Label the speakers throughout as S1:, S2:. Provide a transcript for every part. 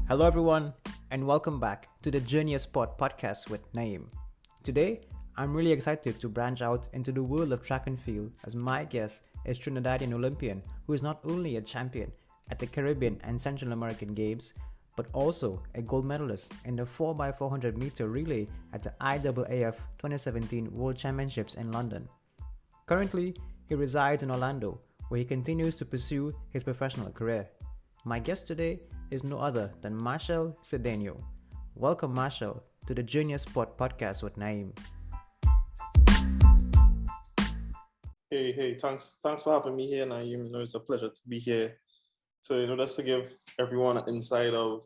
S1: Hello, everyone, and welcome back to the Journey of Sport podcast with Naim. Today, I'm really excited to branch out into the world of track and field as my guest is Trinidadian Olympian who is not only a champion at the Caribbean and Central American Games, but also a gold medalist in the 4x400 meter relay at the IAAF 2017 World Championships in London. Currently, he resides in Orlando, where he continues to pursue his professional career. My guest today is no other than Machel Cedenio. Welcome, Machel, to the Junior Sport podcast with Naim.
S2: Hey, thanks for having me here, Naim. It's a pleasure to be here. So, just to give everyone an insight of,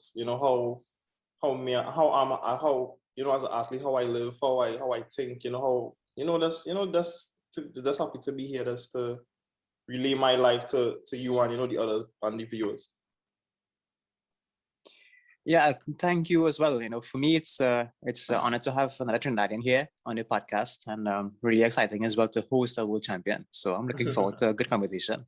S2: how as an athlete, how I live, how I think, just happy to be here, just to relay my life to you and, the others and the viewers.
S1: Yeah, thank you as well. For me, it's an honor to have another Trinidadian here on the podcast, and really exciting as well to host a world champion. So I'm looking forward to a good conversation.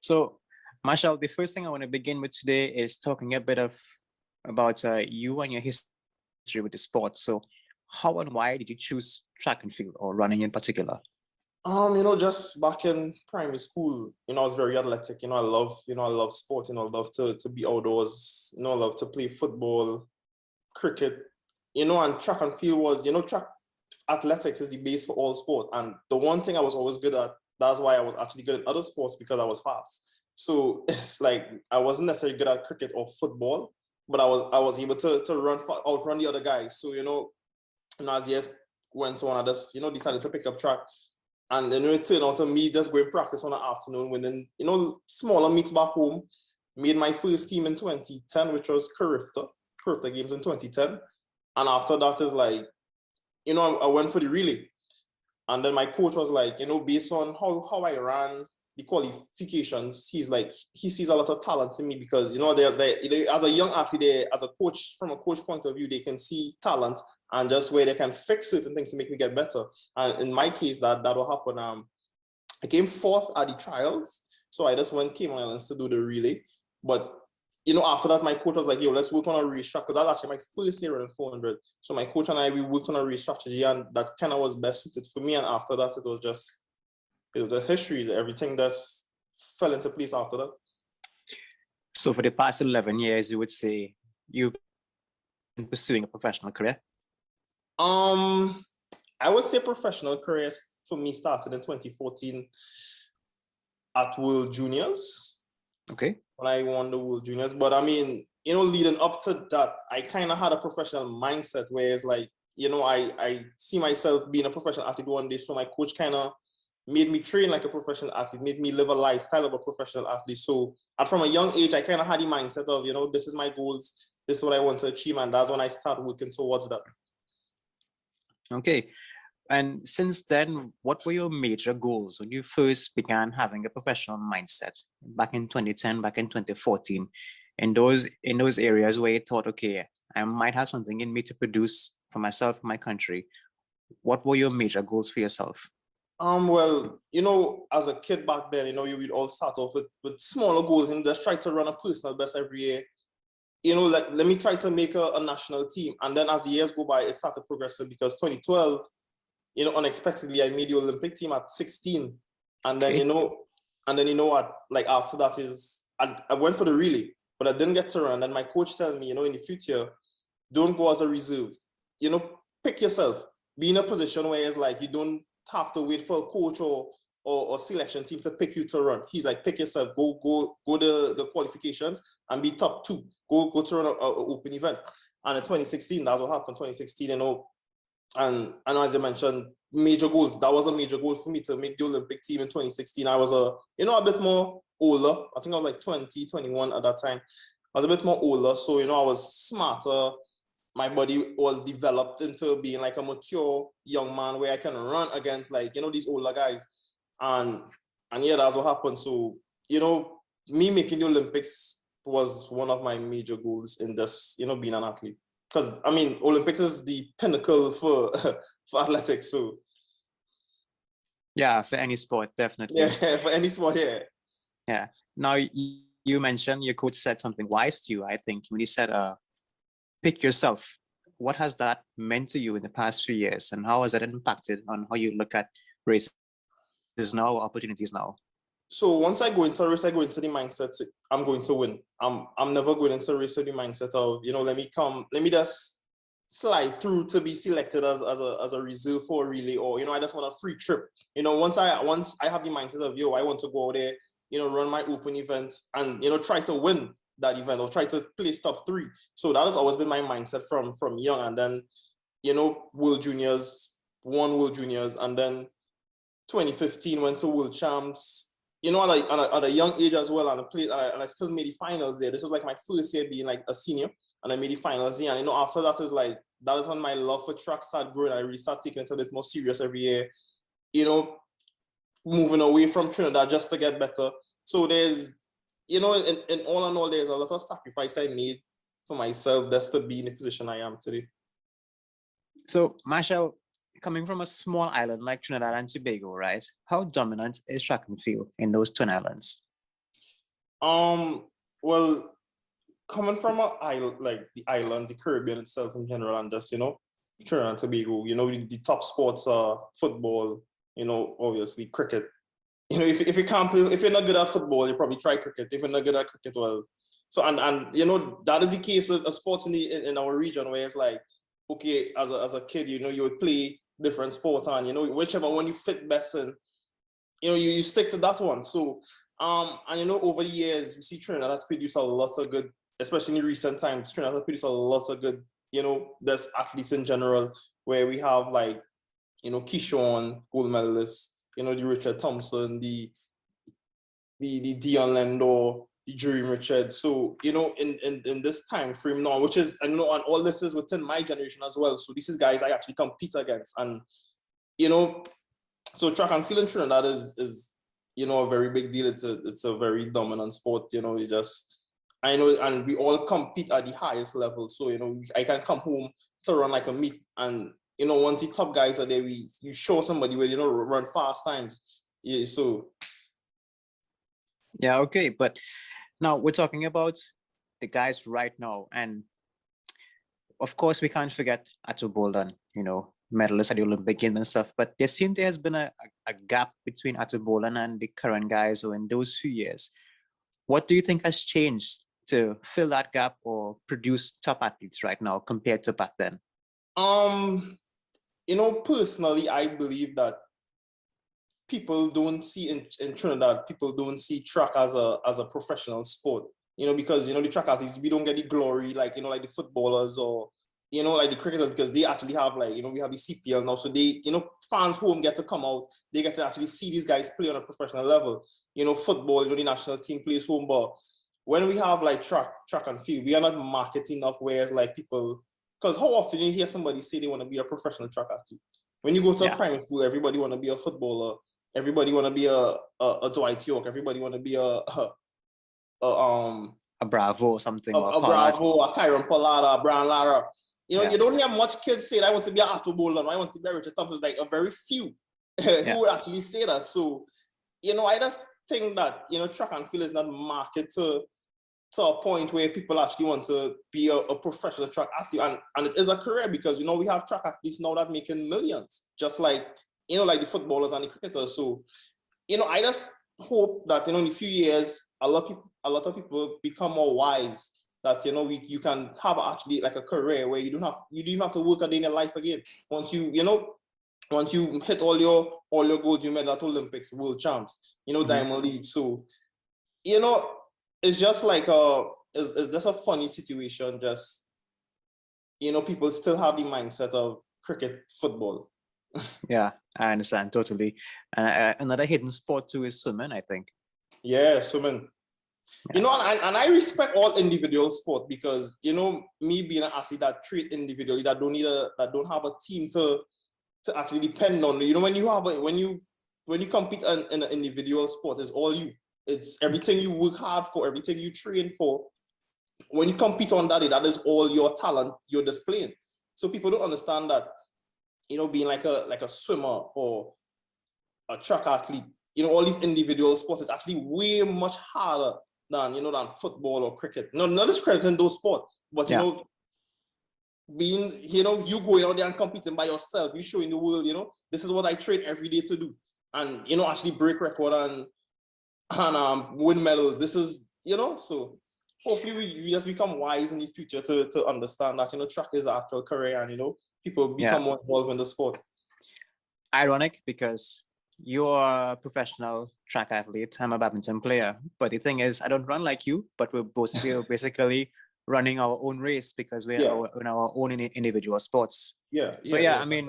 S1: So, Machel, the first thing I want to begin with today is talking a bit about you and your history with the sport. So, how and why did you choose track and field or running in particular?
S2: Just back in primary school, I was very athletic. I love sport. I love to be outdoors. I love to play football, cricket. And track and field was, track athletics is the base for all sport. And the one thing I was always good at, that's why I was actually good at other sports, because I was fast. So it's like I wasn't necessarily good at cricket or football, but I was able to outrun the other guys. So as years went on, I just decided to pick up track. And then it turned out to me just going practice on the afternoon, winning, smaller meets back home. Made my first team in 2010, which was Carifta Games in 2010. And after that is like, I went for the relay. And then my coach was like, based on how I ran the qualifications, he's like, he sees a lot of talent in me because, as a young athlete, as a coach, from a coach point of view, they can see talent and just where they can fix certain things to make me get better. And in my case, that will happen. I came fourth at the trials. So I just went Cayman Islands to do the relay. But, after that, my coach was like, let's work on a race track, because that was actually my first year in 400. So my coach and I, we worked on a race strategy, and that kind of was best suited for me. And after that, it was just history. Everything just fell into place after that.
S1: So for the past 11 years, you would say you've been pursuing a professional career?
S2: I would say professional career for me started in 2014 at World Juniors.
S1: Okay.
S2: When I won the World Juniors. But I mean, leading up to that, I kind of had a professional mindset where it's like, I see myself being a professional athlete one day. So my coach kind of made me train like a professional athlete, made me live a lifestyle of a professional athlete. So from a young age, I kind of had the mindset of, this is my goals, this is what I want to achieve. And that's when I started working towards that.
S1: Okay. And since then, what were your major goals when you first began having a professional mindset back in 2010, back in 2014, in those areas where you thought, okay, I might have something in me to produce for myself, my country? What were your major goals for yourself?
S2: Well, as a kid back then, you would all start off with smaller goals and just try to run a personal best every year. Like, let me try to make a national team. And then as the years go by, it started progressing, because 2012, unexpectedly, I made the Olympic team at 16. And then,
S1: okay.
S2: What, like after that is, I went for the relay, but I didn't get to run. And my coach told me, in the future, don't go as a reserve. Pick yourself. Be in a position where it's like, you don't have to wait for a coach or selection team to pick you to run. He's like, pick yourself, go to the qualifications and be top 2. Go to run an open event. And in 2016, that's what happened. 2016, and as I mentioned, major goals. That was a major goal for me to make the Olympic team in 2016. I was a bit more older. I think I was like 20, 21 at that time. I was a bit more older, so I was smarter. My body was developed into being like a mature young man where I can run against these older guys. And yeah, that's what happened. So, me making the Olympics was one of my major goals in this, being an athlete. Because, Olympics is the pinnacle for athletics. So,
S1: Yeah, for any sport, definitely.
S2: Yeah, for any sport, yeah.
S1: Yeah. Now, You mentioned your coach said something wise to you, I think, when he said, pick yourself. What has that meant to you in the past 3 years, and how has that impacted on how you look at races now, opportunities now?
S2: So once I go into a race, I go into the mindset I'm going to win. I'm never going into a race with the mindset of, let me just slide through to be selected as a reserve for a relay, or I just want a free trip. Once I have the mindset of, I want to go out there, run my open event and try to win that event or try to place top 3. So that has always been my mindset from young. And then World Juniors, won World Juniors, and then 2015 went to World Champs. At a young age as well, and I still made the finals there. This was like my first year being like a senior, and I made the finals there. And after that is when my love for track started growing. I really started taking it a bit more serious every year. Moving away from Trinidad just to get better. So there's, in all, there's a lot of sacrifice I made for myself just to be in the position I am today.
S1: So, Machel, coming from a small island like Trinidad and Tobago, right? How dominant is track and field in those twin islands?
S2: Well, coming from an island, like the island, the Caribbean itself in general, and just, Trinidad and Tobago, the top sports are football, obviously cricket. If you can't play, if you're not good at football, you probably try cricket. If you're not good at cricket, well, so and that is the case of sports in our region, where it's like, okay, as a kid, you would play different sport, and whichever one you fit best in, you stick to that one. So and over the years, we see Trinidad has produced a lot of good, especially in recent times. Trinidad has produced a lot of good, there's athletes in general, where we have like, Keyshawn, gold medalists, the Richard Thompson, the Dion Lendo, the Jerry Richards. So, in this time frame now, which is, and all this is within my generation as well. So this is guys I actually compete against. And, so track and field in Trinidad is a very big deal. It's a very dominant sport. And we all compete at the highest level. So, I can come home to run like a meet, and once the top guys are there, you show somebody where run fast times. Yeah, so
S1: yeah, okay. But now we're talking about the guys right now, and of course we can't forget Ato Bolden, medalist at the Olympic Games and stuff. But there has been a gap between Ato Bolden and the current guys. So in those few years, what do you think has changed to fill that gap or produce top athletes right now compared to back then?
S2: Personally, I believe that people don't see in Trinidad, people don't see track as a professional sport, because, the track athletes, we don't get the glory, like, like the footballers or, like the cricketers, because they actually have like, we have the CPL now. So they, fans home get to come out, they get to actually see these guys play on a professional level. Football, the national team plays home, but when we have like track and field, we are not marketing enough, whereas like people, because how often you hear somebody say they want to be a professional track athlete? When you go to a primary school, everybody want to be a footballer. Everybody want to be a Dwight York. Everybody want to be a
S1: Bravo or something.
S2: A Bravo, a Kyron Pollard, a Brian Lara. You don't hear much kids say, I want to be a Ato Bolden, I want to be a Richard Thompson. It's like a very few who would actually say that. So, I just think that, track and field is not marketed to a point where people actually want to be a professional track athlete, and it is a career, because we have track athletes now that making millions, just like like the footballers and the cricketers. So I just hope that in a few years a lot of people become more wise, that you can have actually like a career where you don't have to work a day in your life again. Once you hit all your goals, you made at Olympics, World Champs, Diamond League. So it's just like it's just a funny situation. Just people still have the mindset of cricket, football.
S1: Yeah, I understand totally. Another hidden sport too is swimming, I think.
S2: Yeah, swimming. Yeah. And I respect all individual sport, because me being an athlete that train individually, that don't have a team to actually depend on. When you compete in an individual sport, it's all you. It's everything you work hard for, everything you train for. When you compete on that is all your talent you're displaying. So people don't understand that, being like a swimmer or a track athlete, all these individual sports is actually way much harder than football or cricket. No, not discrediting those sports, but being, you going out there and competing by yourself, you showing the world, this is what I train every day to do. And, actually break record and win medals. This is, so hopefully we just become wise in the future to understand that, track is an actual career and, people become more involved in the sport.
S1: Ironic because you're a professional track athlete. I'm a badminton player. But the thing is, I don't run like you, but we're basically running our own race because we're in our own individual sports. I mean,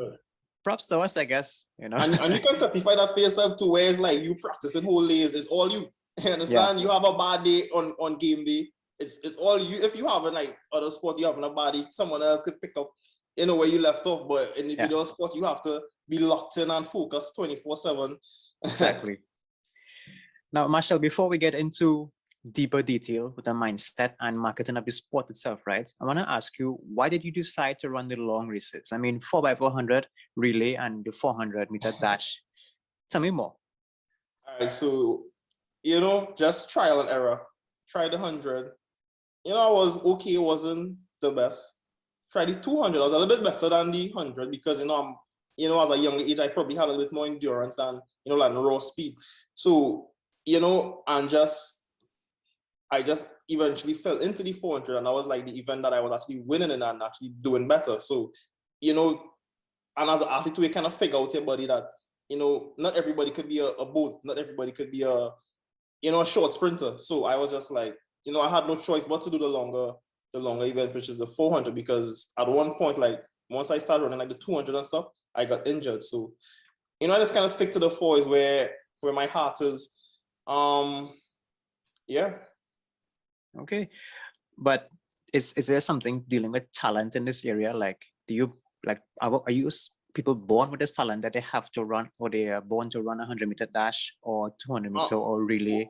S1: props to us, I guess,
S2: And you can certify that for yourself too, where it's like you practicing whole days, it's all you. You understand? You have a bad day on game day. It's all you. If you have like other sport, you have a bad day, someone else could pick up, where you left off. But in individual sport, you have to be locked in and focused 24/7.
S1: Exactly. Now, Machel, before we get into deeper detail with the mindset and marketing of the sport itself, right? I want to ask you, why did you decide to run the long races? I mean, 4x400 relay and the 400-meter dash. Tell me more.
S2: All right, so, just trial and error. Tried the 100. I was okay, wasn't the best. Tried the 200. I was a little bit better than the 100 because, as a young age, I probably had a little bit more endurance than, like raw speed. So, I just eventually fell into the 400, and that was like the event that I was actually winning in and actually doing better. So, and as an athlete, we kind of figure out your body that, not everybody could be a boat, not everybody could be a short sprinter. So I was just like, I had no choice but to do the longer event, which is the 400, because at one point, like once I started running like the 200 and stuff, I got injured. So, I just kind of stick to the 4 is where my heart is.
S1: Okay, but is there something dealing with talent in this area? Like, are you people born with this talent that they have to run, or they are born to run 100-meter dash or 200-meter or relay?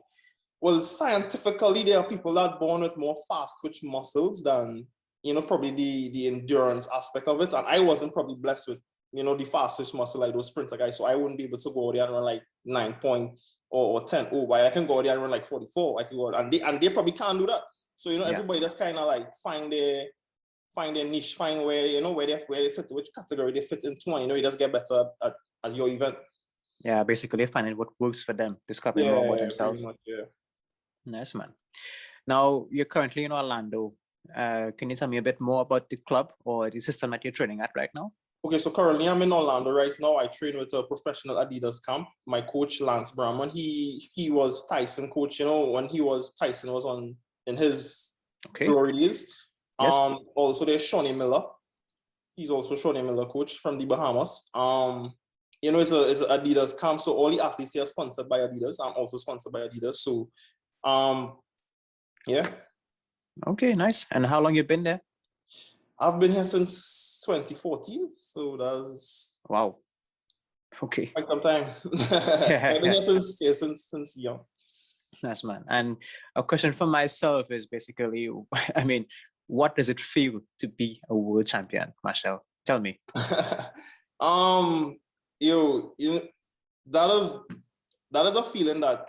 S2: Well, scientifically, there are people that are born with more fast twitch muscles than, probably the endurance aspect of it. And I wasn't probably blessed with, the fast twitch muscle like those sprinter guys. So I wouldn't be able to go there and run like 9 point or 10. Oh, but I can go there and run like 44. I can go, and they probably can't do that. So, everybody just kind of like find their niche, find where, where they fit, which category they fit into, and, you just get better at your event.
S1: Yeah, basically finding what works for them, discovering more about themselves.
S2: Much,
S1: Nice, man. Now, you're currently in Orlando. Can you tell me a bit more about the club or the system that you're training at right now?
S2: Okay, so currently I'm in Orlando right now. I train with a professional Adidas camp. My coach, Lance Brahman, he was Tyson coach, when Tyson was in his glory days.
S1: Yes.
S2: Also there's Shawnee Miller. He's also Shawnee Miller coach from the Bahamas. It's a Adidas camp, so all the athletes here are sponsored by Adidas. I'm also sponsored by Adidas. So,
S1: Okay, nice. And how long you been there?
S2: I've been here since 2014. So that's
S1: wow. Okay.
S2: Quite some time. I've been here since young.
S1: Nice, man. And a question for myself is basically, I mean, what does it feel to be a world champion, Machel? Tell me.
S2: That is a feeling that,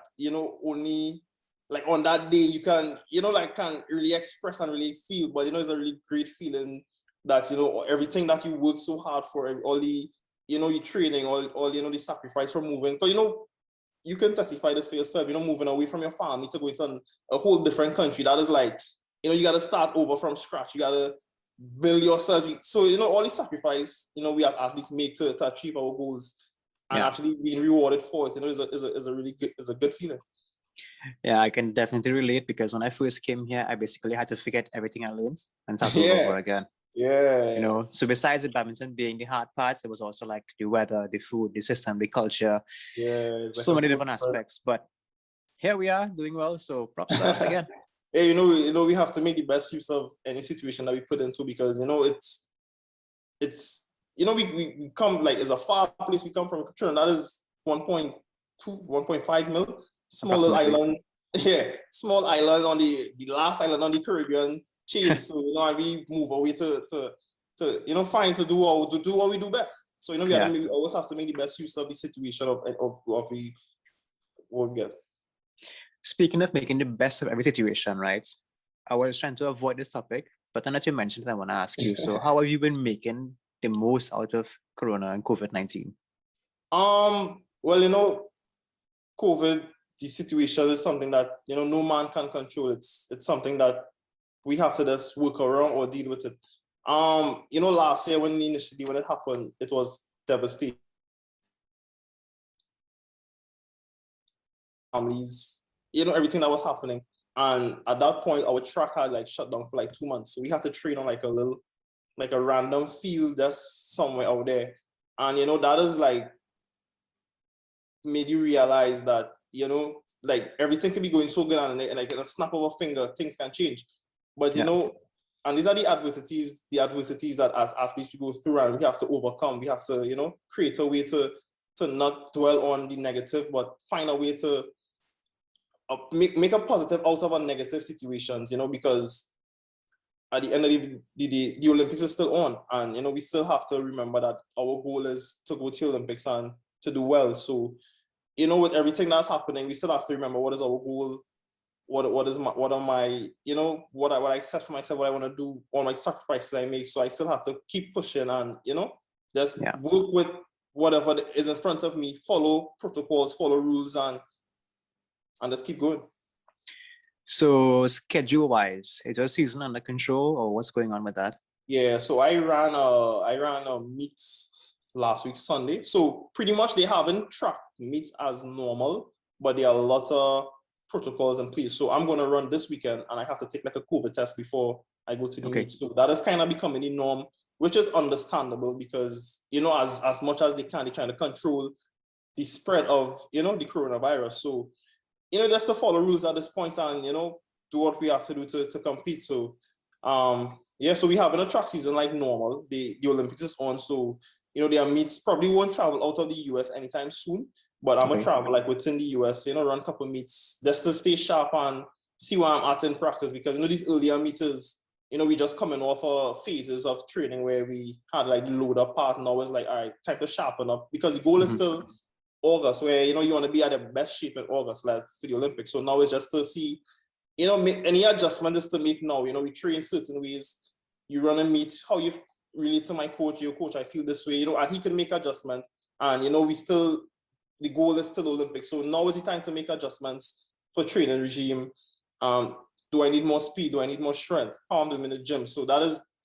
S2: only like on that day you can, can't really express and really feel, but it's a really great feeling that, everything that you work so hard for, all the, your training, all the sacrifice for moving. Because, you can testify this for yourself, moving away from your family to go into a whole different country. That is like, you got to start over from scratch. You got to build yourself. So, all the sacrifice, we as athletes make to achieve our goals, and actually being rewarded for it, is a really good, is a good feeling.
S1: Yeah, I can definitely relate, because when I first came here, I basically had to forget everything I learned and start over again.
S2: Yeah.
S1: So besides the badminton being the hard part, it was also like the weather, the food, the system, the culture.
S2: Yeah.
S1: So many different aspects. But here we are doing well. So props to us again.
S2: Hey, we have to make the best use of any situation that we put into, because it's we come, like, it's a far place we come from. Trinidad is 1.2, 1.5 mil, small little island. Yeah, small island on the last island on the Caribbean chain. So we move away to find to do what we do best. So we always have to make the best use of the situation of what we get.
S1: Speaking of making the best of every situation, right? I was trying to avoid this topic, but then that you mentioned it, I want to ask you. So, how have you been making the most out of Corona and COVID-19?
S2: Well, COVID, the situation is something that, no man can control. It's something that we have to just work around or deal with it. Last year when it happened, it was devastating. Families, everything that was happening. And at that point, our track had like shut down for like 2 months. So we had to train on like a random field just somewhere out there. And, that is like made you realize that, like everything can be going so good and like in a snap of a finger, things can change. But, and these are the adversities that as athletes we go through and we have to overcome. We have to, create a way to not dwell on the negative, but find a way to make a positive out of a negative situations, because at the end of the day, the Olympics is still on. And, we still have to remember that our goal is to go to the Olympics and to do well. So, with everything that's happening, we still have to remember what is our goal, what I set for myself, what I want to do, all my sacrifices I make. So I still have to keep pushing and, just work with whatever is in front of me, follow protocols, follow rules, and just keep going.
S1: So schedule-wise, is your season under control, or what's going on with that?
S2: Yeah, so I ran a meet last week Sunday. So pretty much they haven't tracked meets as normal, but there are a lot of protocols in place. So I'm going to run this weekend, and I have to take like a COVID test before I go to the meet. So that is kind of becoming the norm, which is understandable because, as much as they can, they're trying to control the spread of, the coronavirus. So, just to follow rules at this point and, do what we have to do to compete. So, so we have a track season like normal. The Olympics is on. So, their meets probably won't travel out of the US anytime soon, but I'm going to travel like within the US, run a couple meets just to stay sharp and see where I'm at in practice because, these earlier meets, we just coming off of phases of training where we had like load up part and always like, all right, time to sharpen up because the goal is still August where, you want to be at the best shape in August like for the Olympics. So now it's just to see, make any adjustment is to make now, we train certain ways, you run and meet, how you relate to my coach, your coach, I feel this way, and he can make adjustments and, the goal is still Olympics. So now is the time to make adjustments for training regime. Do I need more speed? Do I need more strength? How I'm doing in the gym? So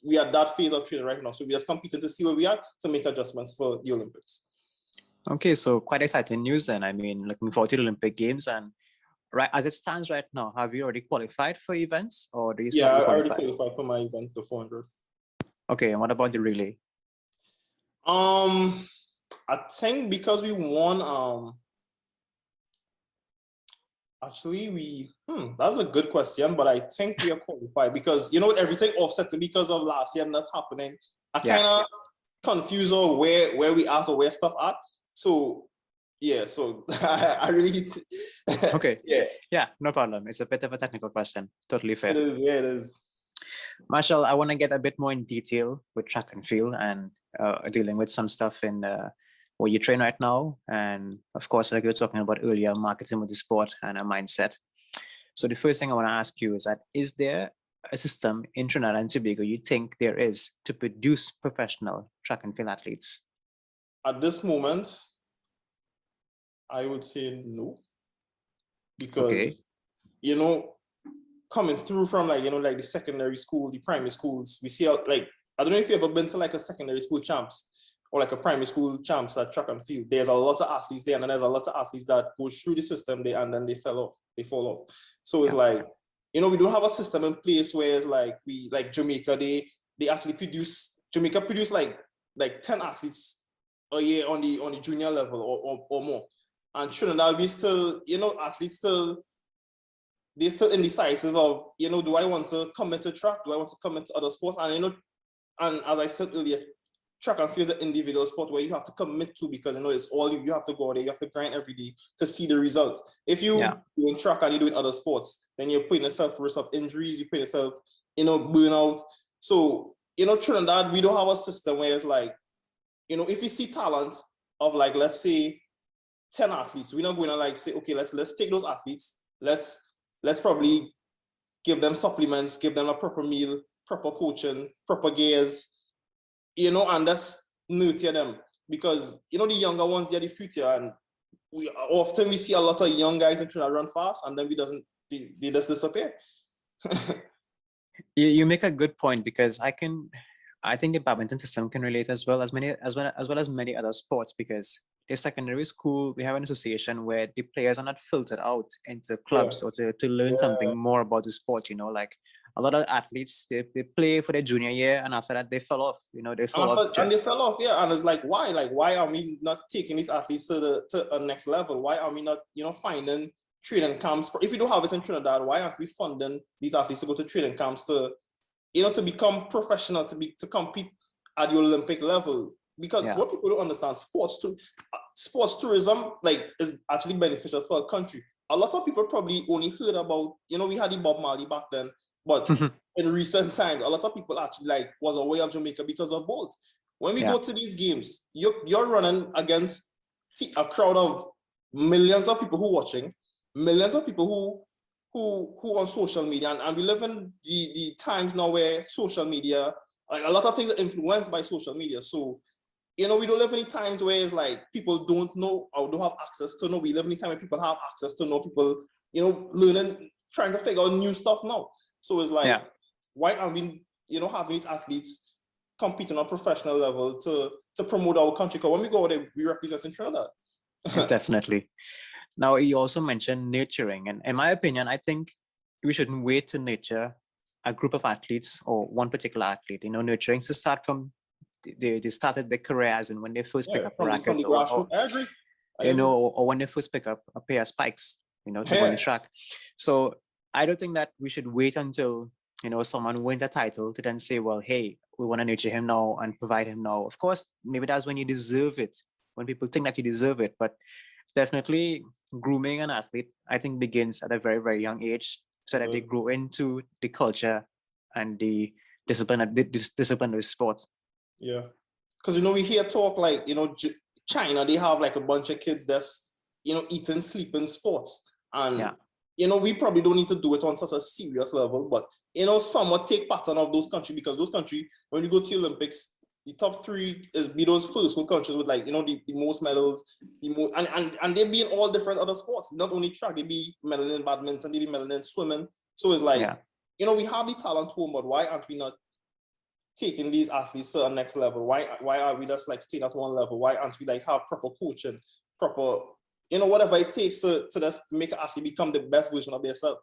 S2: we are at that phase of training right now. So we just competing to see where we are to make adjustments for the Olympics.
S1: Okay, so quite exciting news then. I mean, looking forward to the Olympic Games. And right as it stands right now, have you already qualified for events or do you still have to qualify?
S2: I already qualified for my event, the 400.
S1: Okay, and what about the relay?
S2: I think because we won, actually that's a good question, but I think we are qualified because, everything offsets because of last year not happening. I kind of confused on where we are or where stuff at. So, so I really...
S1: Okay. Yeah, no problem. It's a bit of a technical question. Totally fair.
S2: It is.
S1: Machel, I want to get a bit more in detail with track and field and dealing with some stuff in where you train right now. And of course, like you were talking about earlier, marketing with the sport and a mindset. So the first thing I want to ask you is that, is there a system in Trinidad and Tobago you think there is to produce professional track and field athletes?
S2: At this moment, I would say no. Because, coming through from like the secondary school, the primary schools, we see like, I don't know if you've ever been to like a secondary school champs or like a primary school champs at track and field. There's a lot of athletes there and then there's a lot of athletes that go through the system there and then they fall off. So it's like, we don't have a system in place where it's like Jamaica, they actually Jamaica produce like 10 athletes a year on the junior level or more. And Trinidad, we still, athletes they're still indecisive of, do I want to come into track? Do I want to come into other sports? And, and as I said earlier, track and field is an individual sport where you have to commit to because, it's all you have to go there, you have to grind every day to see the results. If you doing track and you're doing other sports, then you're putting yourself at risk of injuries, you put yourself, burnout. So, Trinidad, we don't have a system where it's like, if you see talent of like, let's say 10 athletes, we're not going to like say, okay, let's take those athletes, let's probably give them supplements, give them a proper meal, proper coaching, proper gears, and that's nurture them. Because, the younger ones, they're the future. And we see a lot of young guys in Trinidad run fast, and then they just disappear.
S1: You make a good point, because I think the badminton system can relate as well as many other sports, because in secondary school we have an association where the players are not filtered out into clubs or to learn something more about the sport. Like a lot of athletes, they play for their junior year, and after that they fell off. They fall off.
S2: And they fell off, yeah. And it's like, why? Like, why are we not taking these athletes to a next level? Why are we not, finding training camps? If we don't have it in Trinidad, why aren't we funding these athletes to go to training camps to become professional, to compete at the Olympic level? Because what people don't understand, sports tourism, like, is actually beneficial for a country. A lot of people probably only heard about, we had the Bob Marley back then, but in recent times, a lot of people actually was aware of Jamaica because of Bolt. When we go to these games, you're running against a crowd of millions of people who are watching, millions of people who on social media, and we live in the times now where social media, like, a lot of things are influenced by social media. So, we don't live in any times where it's like people don't know or don't have access to know. We live in a time where people have access to know, people, learning, trying to figure out new stuff now. So it's like, why aren't we, having these athletes competing on a professional level to promote our country? Because when we go there, we represent in Trinidad.
S1: Definitely. Now, you also mentioned nurturing, and in my opinion, I think we shouldn't wait to nurture a group of athletes or one particular athlete. Nurturing to start from they started their career, as in when they first pick up a racket, or
S2: I agree.
S1: or when they first pick up a pair of spikes, to go on the track. So I don't think that we should wait until someone wins a title to then say, well, hey, we want to nurture him now and provide him now. Of course, maybe that's when you deserve it, when people think that you deserve it. But definitely grooming an athlete, I think, begins at a very, very young age, so that they grow into the culture and the discipline of the sports.
S2: Yeah, because we hear talk like, China, they have like a bunch of kids that's eating, sleeping sports, and we probably don't need to do it on such a serious level, but somewhat take pattern of those countries, because those countries, when you go to the Olympics, the top three be those first world countries with, like, the most medals, and they be in all different other sports, not only track. They be medal in badminton, they be medal in swimming. So it's like, we have the talent home, but why aren't we not taking these athletes to the next level? Why are we just like staying at one level? Why aren't we like have proper coaching, proper, whatever it takes to just make an athlete become the best version of themselves?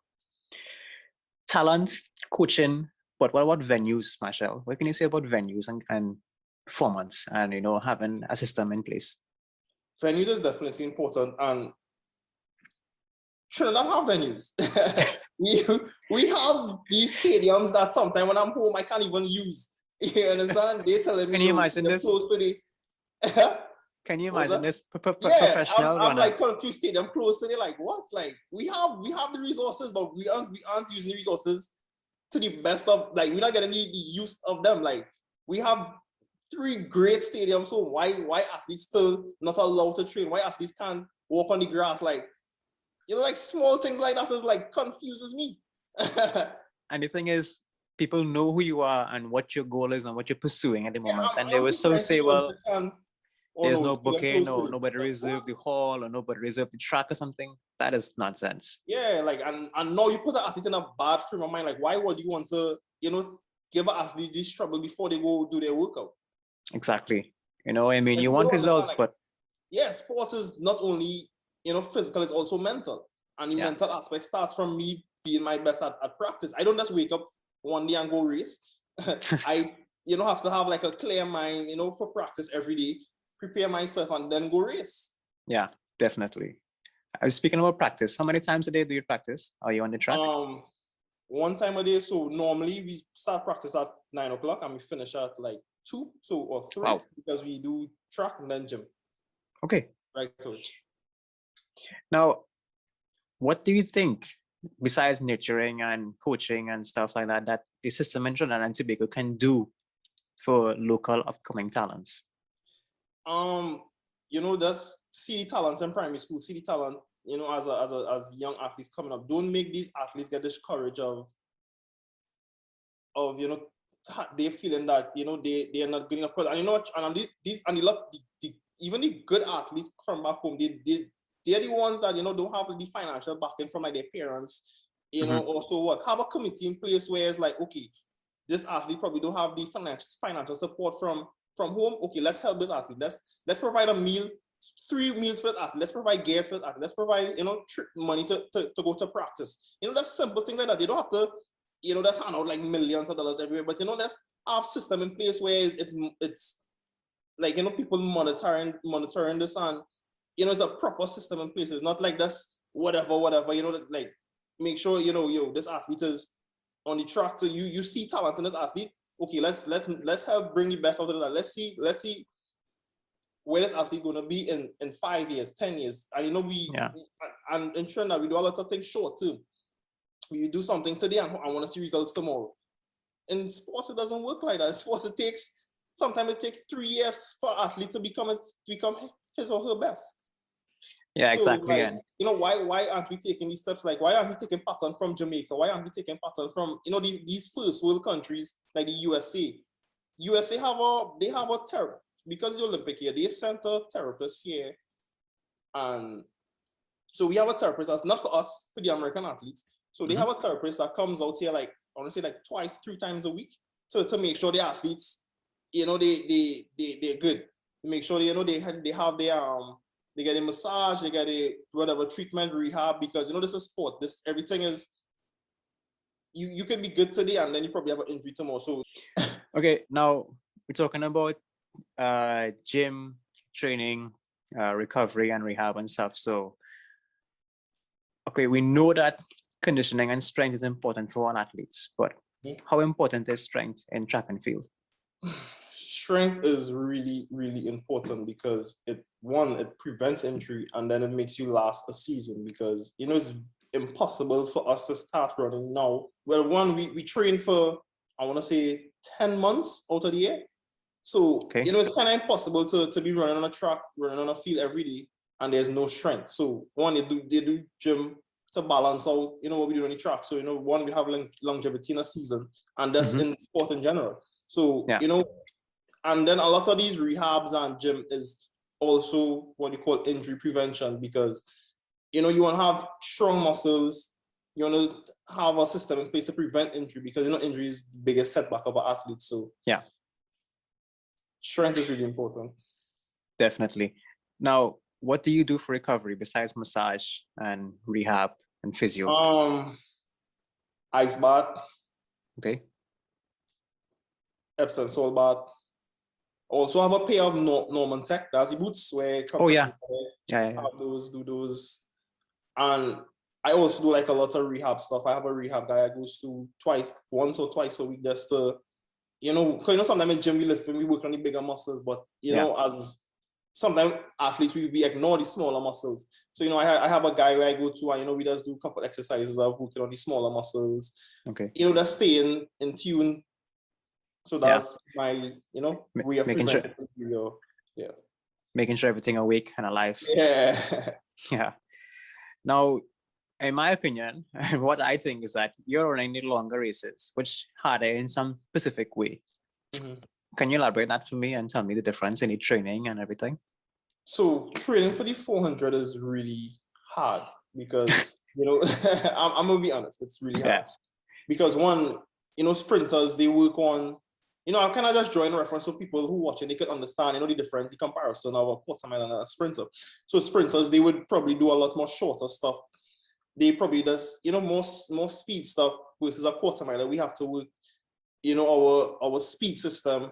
S1: Talent, coaching, but what about venues, Machel? What can you say about venues and performance, and having a system in place?
S2: Venues is definitely important, and Trinidad have venues. we have these stadiums that sometimes when I'm home I can't even use. You understand? They telling me,
S1: can you imagine this? Can you imagine this? Professional
S2: I'm like confused. Stadium close, so they're like, what? Like, we have the resources, but we aren't using the resources to the best of, like, we're not getting the use of them. Like, we have 3 great stadiums, so why athletes still not allowed to train? Why athletes can't walk on the grass? Like, like small things like that is like confuses me.
S1: And the thing is, people know who you are and what your goal is and what you're pursuing at the moment, and they will still say, well, there's no booking, nobody reserved the hall, or nobody reserved the track or something. That is nonsense.
S2: Yeah, like, and now you put an athlete in a bad frame of mind. Like, why would you want to, give an athlete this trouble before they go do their workout?
S1: Exactly. I mean, you want results, but
S2: sports is not only physical, it's also mental, and the mental aspect starts from me being my best at practice. I don't just wake up one day and go race. I have to have like a clear mind, for practice every day, prepare myself, and then go race.
S1: Yeah, definitely. I was speaking about practice. How many times a day do you practice? Are you on the track?
S2: 1 time a day. So normally we start practice at 9 o'clock and we finish at like 2, or 3, because we do track and then gym.
S1: Okay.
S2: Right. So
S1: now, what do you think, besides nurturing and coaching and stuff like that, that the system in Trinidad and Tobago can do for local upcoming talents?
S2: just see the talent in primary school, see the talent, as young athletes coming up. Don't make these athletes get discouraged of they're feeling that they are not good enough. And you know what? And these and even the good athletes from back home, they're the ones that don't have the financial backing from like their parents. Also have a committee in place where it's like, okay, this athlete probably don't have the financial support from home. Okay, let's help this athlete. Let's provide a meal, 3 meals for that athlete. Let's provide gas for that athlete. Let's provide money to go to practice. That's simple things like that. They don't have to that's hand out like millions of dollars everywhere. But let's have system in place where it's like people monitoring this, and it's a proper system in place. It's not like that's whatever. Like make sure this athlete is on the track to you see talent in this athlete. Okay, let's help bring the best out of that. Let's see where this athlete gonna be in 5 years, 10 years. And and in Trinidad we do a lot of things short too. We do something today and I want to see results tomorrow. In sports, it doesn't work like that. In sports, sometimes it takes 3 years for an athlete to become his or her best.
S1: Yeah, exactly.
S2: Like, why aren't we taking these steps? Like, why aren't we taking pattern from Jamaica? Why aren't we taking pattern from these first world countries like the USA? USA have a therapist because the Olympic year. They sent a therapist here, and so we have a therapist that's not for us, for the American athletes. So they have a therapist that comes out here like I want to say like 2-3 times a week to make sure the athletes, they're good. Make sure they have they get a massage, they get a whatever treatment, rehab, because this is sport. Everything is you can be good today and then you probably have an injury tomorrow. So
S1: okay, now we're talking about gym training, recovery and rehab and stuff. So okay, we know that conditioning and strength is important for all athletes, but how important is strength in track and field?
S2: Strength is really, really important because it prevents injury and then it makes you last a season, because it's impossible for us to start running now. Well, we train for I want to say 10 months out of the year. So it's kind of impossible to be running on a track, running on a field every day and there's no strength. So they do gym to balance out, what we do on the track. So, we have longevity in a season, and that's in sport in general. So, and then a lot of these rehabs and gym is also what you call injury prevention, because, you want to have strong muscles, you want to have a system in place to prevent injury, because, injury is the biggest setback of an athlete. So, strength is really important.
S1: Definitely. Now, what do you do for recovery besides massage and rehab and physio?
S2: Ice bath.
S1: Okay.
S2: Epsom salt bath. Also have a pair of Norman Tech. That's the boots where have those, do those. And I also do like a lot of rehab stuff. I have a rehab guy I goes to once or twice a week, just to, because sometimes in gym we work on the bigger muscles, but as sometimes athletes we ignore the smaller muscles. So I have a guy where I go to, and we just do a couple exercises of working on the smaller muscles.
S1: Okay.
S2: Just staying in tune. So that's my way of making
S1: sure everything awake and alive.
S2: Yeah.
S1: Now, in my opinion, what I think is that you're running the longer races, which harder in some specific way. Can you elaborate that for me and tell me the difference in the training and everything?
S2: So training for the 400 is really hard because, I'm going to be honest, it's really hard. Because one, sprinters, they work on, I kind of just drawing a reference so people who watch it, they could understand, the difference, the comparison of a quarter mile and a sprinter. So sprinters, they would probably do a lot more shorter stuff. They probably does, more speed stuff versus a quarter mile. We have to work, our speed system,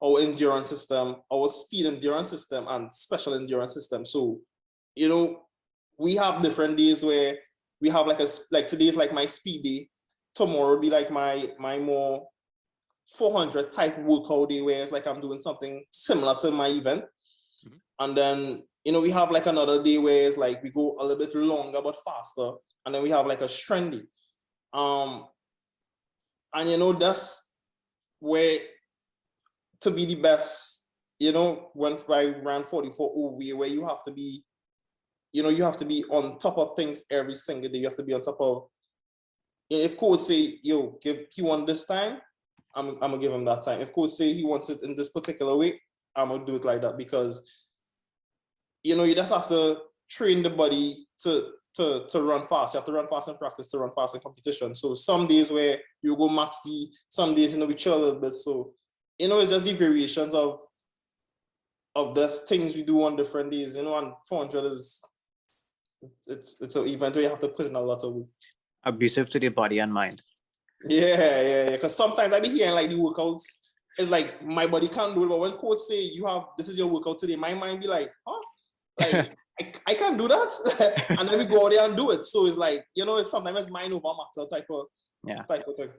S2: our endurance system, our speed endurance system, and special endurance system. So, we have different days where we have like today's like my speed day. Tomorrow will be like my more 400 type workout day, where it's like I'm doing something similar to my event. And then, we have like another day where it's like we go a little bit longer but faster. And then we have like a strength day. And that's where, to be the best, when I ran 44 OV, where you have to be, you have to be on top of things every single day. You have to be on top of, if coach say, yo, give Q1 this time, I'm gonna give him that time. If coach say he wants it in this particular way, I'm gonna do it like that, because you just have to train the body to run fast. You have to run fast in practice to run fast in competition. So some days where you go max V, some days we chill a little bit. So it's just the variations of those things we do on different days. And 400 is it's an event where you have to put in a lot of work.
S1: Abusive to the body and mind.
S2: Yeah. Because sometimes I be hearing like the workouts, it's like my body can't do it, but when coach say this is your workout today, my mind be like, huh? Like I can't do that. And then we go out there and do it. So it's like, it's sometimes mind over matter type of thing.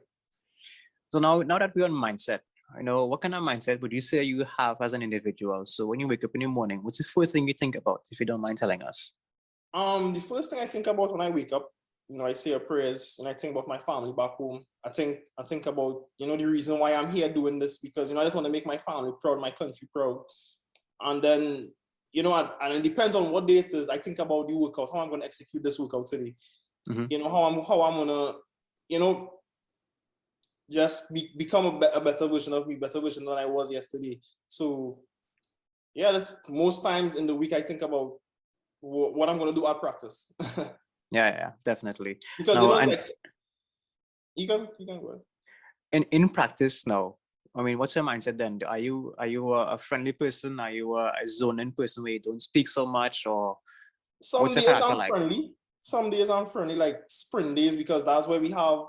S1: So now that we're on mindset, what kind of mindset would you say you have as an individual? So when you wake up in the morning, what's the first thing you think about, if you don't mind telling us?
S2: The first thing I think about when I wake up, I say a prayers and I think about my family back home. I think about, the reason why I'm here doing this, because, I just want to make my family proud, my country proud. And then, and it depends on what day it is. I think about the workout, how I'm going to execute this workout today.
S1: Mm-hmm.
S2: How I'm going to, just become a better version of me, better version than I was yesterday. So, yeah, most times in the week, I think about what I'm going to do at practice.
S1: Yeah, definitely.
S2: Because
S1: now,
S2: you can go ahead.
S1: In practice now, what's your mindset then? Are you a friendly person? Are you a zone-in person where you don't speak so much, or
S2: some days I'm friendly? Some days I'm friendly, like sprint days, because that's where we have,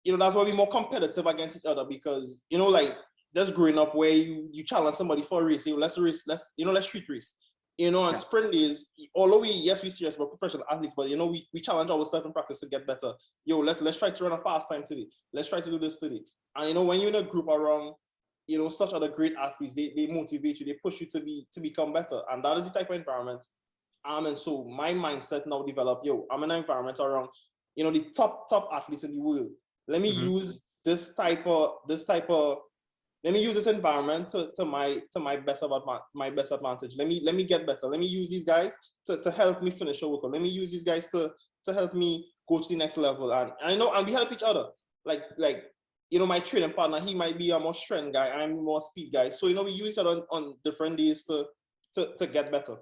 S2: that's why we're more competitive against each other, because like just growing up where you challenge somebody for a race, let's race, let's street race. And sprint days, although we serious about professional athletes, but we challenge ourselves in practice to get better. Let's try to run a fast time today. Let's try to do this today. And when you're in a group around, such other great athletes, they motivate you, they push you to become better. And that is the type of environment and so my mindset now developed, I'm in an environment around, the top athletes in the world. Let me use this type of let me use this environment to my best advantage. Let me get better. Let me use these guys to help me finish a workout. Let me use these guys to help me go to the next level. And we help each other. Like my training partner, he might be a more strength guy, I'm a more speed guy. So we use each other on different days to get better.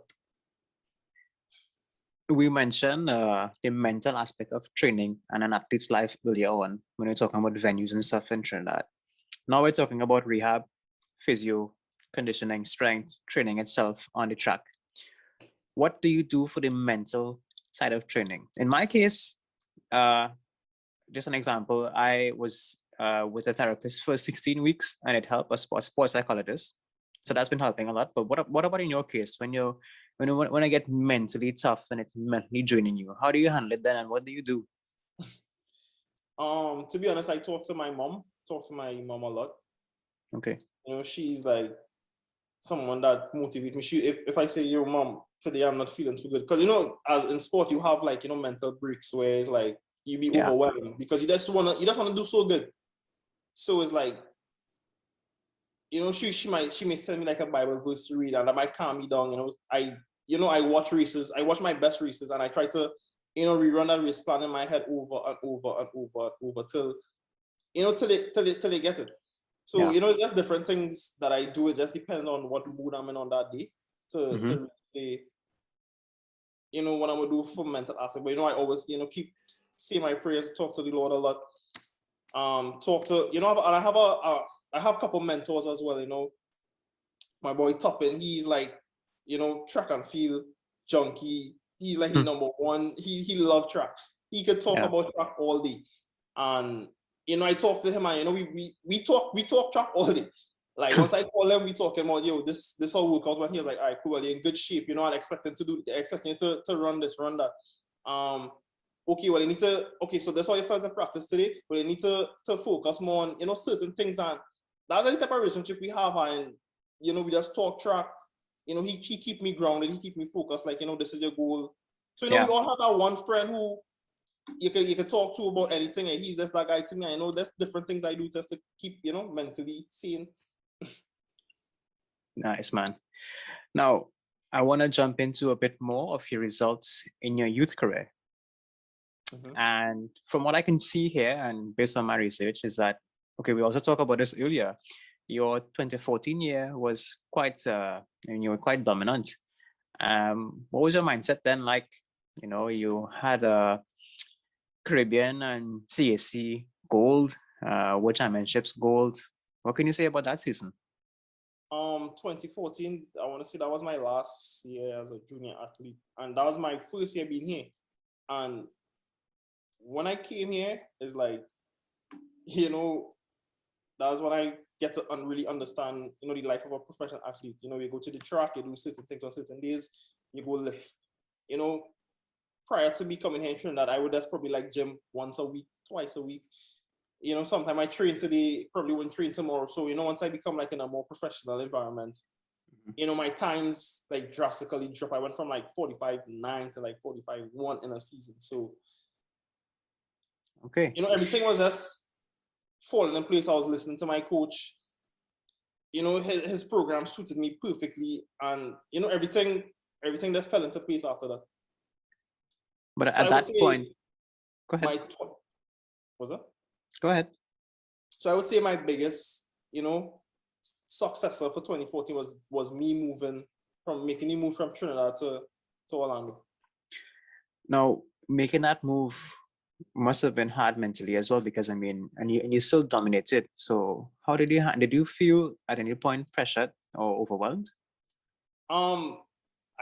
S1: We mentioned the mental aspect of training and an athlete's life earlier on when we're talking about venues and stuff in Trinidad. Now we're talking about rehab, physio, conditioning, strength, training itself on the track. What do you do for the mental side of training? In my case, just an example, I was with a therapist for 16 weeks and it helped, a sports psychologist. So that's been helping a lot. But what about in your case, when I get mentally tough and it's mentally draining you? How do you handle it then, and what do you do?
S2: To be honest, I talk to my mom a lot.
S1: Okay.
S2: She's like someone that motivates me. If I say, yo, mom, today I'm not feeling too good, because as in sport you have like mental breaks where it's like you be overwhelmed because you just want to do so good. So it's like she may send me like a Bible verse to read, and that might calm me down. I watch races. I watch my best races, and I try to rerun that race plan in my head over and over and over and over till till they get it. So there's different things that I do. It just depends on what mood I'm in on that day to say what I'm gonna do for mental aspect. But I always keep saying my prayers, talk to the Lord a lot. Talk to and I have a couple mentors as well. My boy Toppin, he's like track and field junkie. He's like number one. He loves track. He could talk about track all day, and I talk to him, and we talk track all day. Like once I call him, we talking about this all workout. When he was like, all right, cool, you're in good shape. I'm expecting to run this, run that. Okay, well, you need to. Okay, so that's how you felt in practice today. But you need to focus more on certain things, and that's the type of relationship we have. And we just talk track. He keep me grounded. He keep me focused. Like this is your goal. So we all have that one friend who you can talk to about anything, and he's just that guy to me. I know there's different things I do just to keep mentally sane.
S1: Nice, man. Now, I want to jump into a bit more of your results in your youth career.
S2: Mhm.
S1: And from what I can see here, and based on my research, is that, okay, we also talked about this earlier. Your 2014 year was quite, and you were quite dominant. What was your mindset then like? You know, you had a Caribbean and CAC gold, World Championships gold. What can you say about that season?
S2: 2014, I want to say that was my last year as a junior athlete, and that was my first year being here. And when I came here, it's like, you know, that was when I get to really understand, you know, the life of a professional athlete. You know, you go to the track, you do certain things on certain days, you go lift. You know, prior to me coming here in Trinidad, I would just probably like gym once a week, twice a week. You know, sometimes I train today, probably wouldn't train tomorrow. So, you know, once I become like in a more professional environment, you know, my times like drastically drop. I went from like 45.9 to like 45.1 in a season. So,
S1: Okay.
S2: you know, everything was just falling in place. I was listening to my coach. You know, his program suited me perfectly, and you know, everything just fell into place after that.
S1: But
S2: So
S1: at
S2: I would
S1: that
S2: say
S1: point, go ahead.
S2: Was that?
S1: Go ahead.
S2: So I would say my biggest, you know, successor for 2014 was me making the move from Trinidad to Orlando.
S1: Now, making that move must have been hard mentally as well, because I mean, and you still dominated. So how did you feel at any point pressured or overwhelmed?
S2: I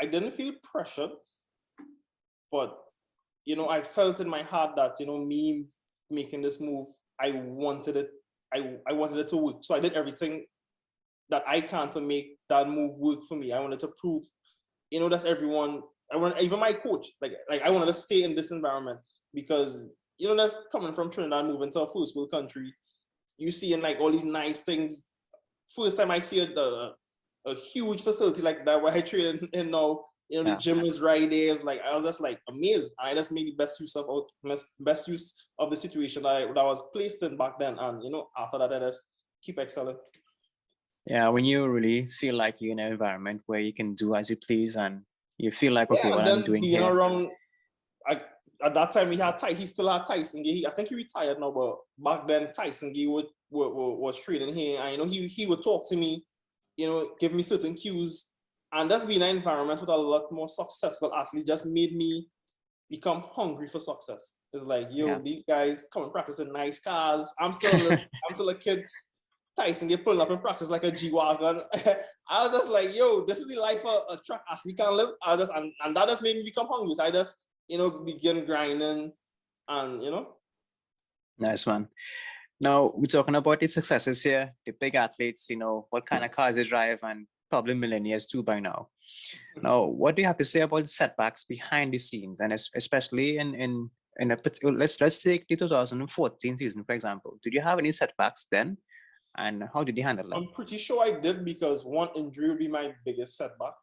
S2: didn't feel pressured, but you know, I felt in my heart that, you know, me making this move, I wanted it. I wanted it to work. So I did everything that I can to make that move work for me. I wanted to prove, you know, that's everyone. I want even my coach, like I wanted to stay in this environment because, you know, that's coming from Trinidad, moving to a first world country. You seeing like all these nice things. First time I see a huge facility like that where I train in now, you know, the gym is right there. It's like I was just like amazed. I just made the best use of the situation that I was placed in back then. And you know, after that, I just keep excelling.
S1: Yeah, when you really feel like you're in an environment where you can do as you please and you feel like, okay,
S2: Yeah, and
S1: what I'm
S2: then
S1: doing
S2: being
S1: here.
S2: around, at that time he still had Tyson Gay. I think he retired now, but back then Tyson Gay was training here, and you know he would talk to me, you know, give me certain cues, and that's being an environment with a lot more successful athletes just made me become hungry for success. It's like, yo, these guys come and practice in nice cars. I'm still a kid. Tyson get pulling up in practice like a G-Wagon. I was just like, yo, this is the life a track athlete can live. And that just made me become hungry. So I just, you know, begin grinding and, you know.
S1: Nice one. Now, we're talking about the successes here, the big athletes, you know, what kind of cars they drive, and probably millionaires too by now. Now, what do you have to say about setbacks behind the scenes, and especially in a let's take the 2014 season, for example. Did you have any setbacks then, and how did you handle them?
S2: I'm pretty sure I did, because one injury would be my biggest setback,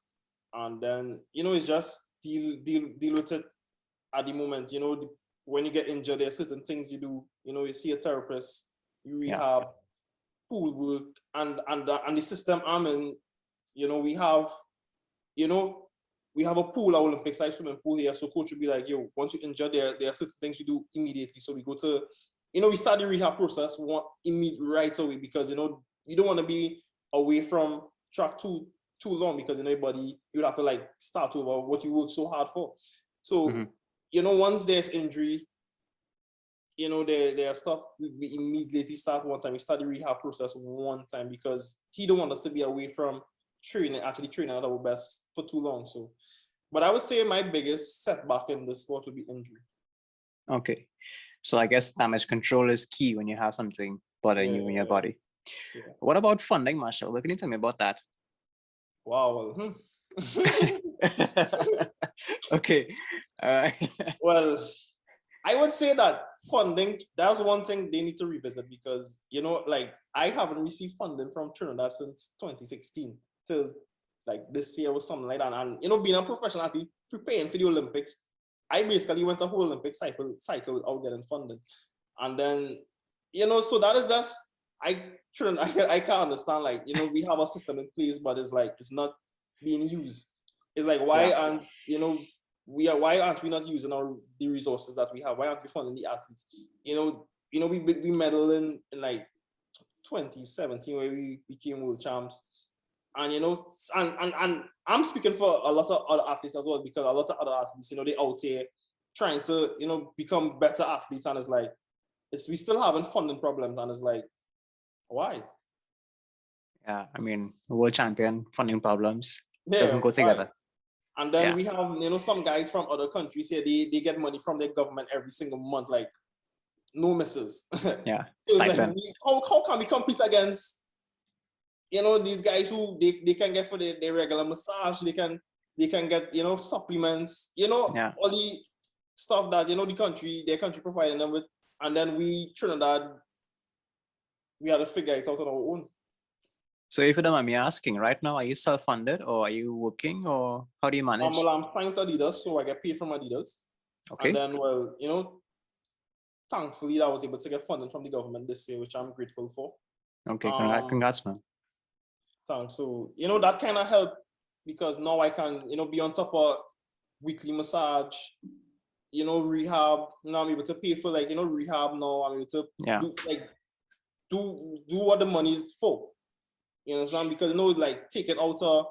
S2: and then, you know, it's just deal with it at the moment. You know, when you get injured, there are certain things you do. You know, you see a therapist, you rehab, pool work, and the system I'm in. You know, we have a pool, our Olympic size swimming pool here. So coach would be like, yo, once you injure, there are certain things we do immediately. So we go to, you know, we start the rehab process right away, because, you know, you don't want to be away from track too long, because, you know, you'd have to like start over what you work so hard for. So, you know, once there's injury, you know, there are stuff we immediately start one time. We start the rehab process one time, because he don't want us to be away from training at our best for too long. So, but I would say my biggest setback in the sport would be injury.
S1: Okay. So I guess damage control is key when you have something bothering you in your body. Yeah. What about funding, Machel? What can you tell me about that?
S2: Wow.
S1: Okay.
S2: Well, I would say that funding, that's one thing they need to revisit, because, you know, like I haven't received funding from Trinidad since 2016 till like this year or something like that. And, you know, being a professional athlete, preparing for the Olympics, I basically went a whole Olympic cycle without getting funding. And then, you know, so that is just I can't understand, like, you know, we have a system in place, but it's like it's not being used. It's like, why aren't, you know, why aren't we not using the resources that we have? Why aren't we funding the athletes? You know, we medal in like 2017 where we became world champs. And you know, and I'm speaking for a lot of other athletes as well, because a lot of other athletes, you know, they out here trying to, you know, become better athletes, and it's like we still having funding problems, and it's like, why?
S1: Yeah, I mean, world champion funding problems doesn't
S2: Yeah,
S1: go
S2: why?
S1: together.
S2: And then
S1: Yeah,
S2: we have, you know, some guys from other countries here, they get money from their government every single month, like no misses.
S1: yeah,
S2: So it's like,
S1: stipend.
S2: how can we compete against, you know, these guys who they can get for their regular massage, they can get, you know, supplements, you know,
S1: Yeah.
S2: all the stuff that, you know, their country providing them with, and then we Trinidad, we had to figure it out on our own.
S1: So if you don't mind me asking, right now, are you self-funded or are you working, or how do you manage?
S2: Well, I'm signed to Adidas, so I get paid from Adidas.
S1: Okay.
S2: And then, well, you know, thankfully I was able to get funding from the government this year, which I'm grateful for.
S1: Okay, congrats, man.
S2: Thanks. So, you know, that kind of helped, because now I can, you know, be on top of weekly massage, you know, rehab. Now I'm able to pay for, like, you know, rehab now. I'm able to do what the money is for. You understand? Because, you know, it's like take it out of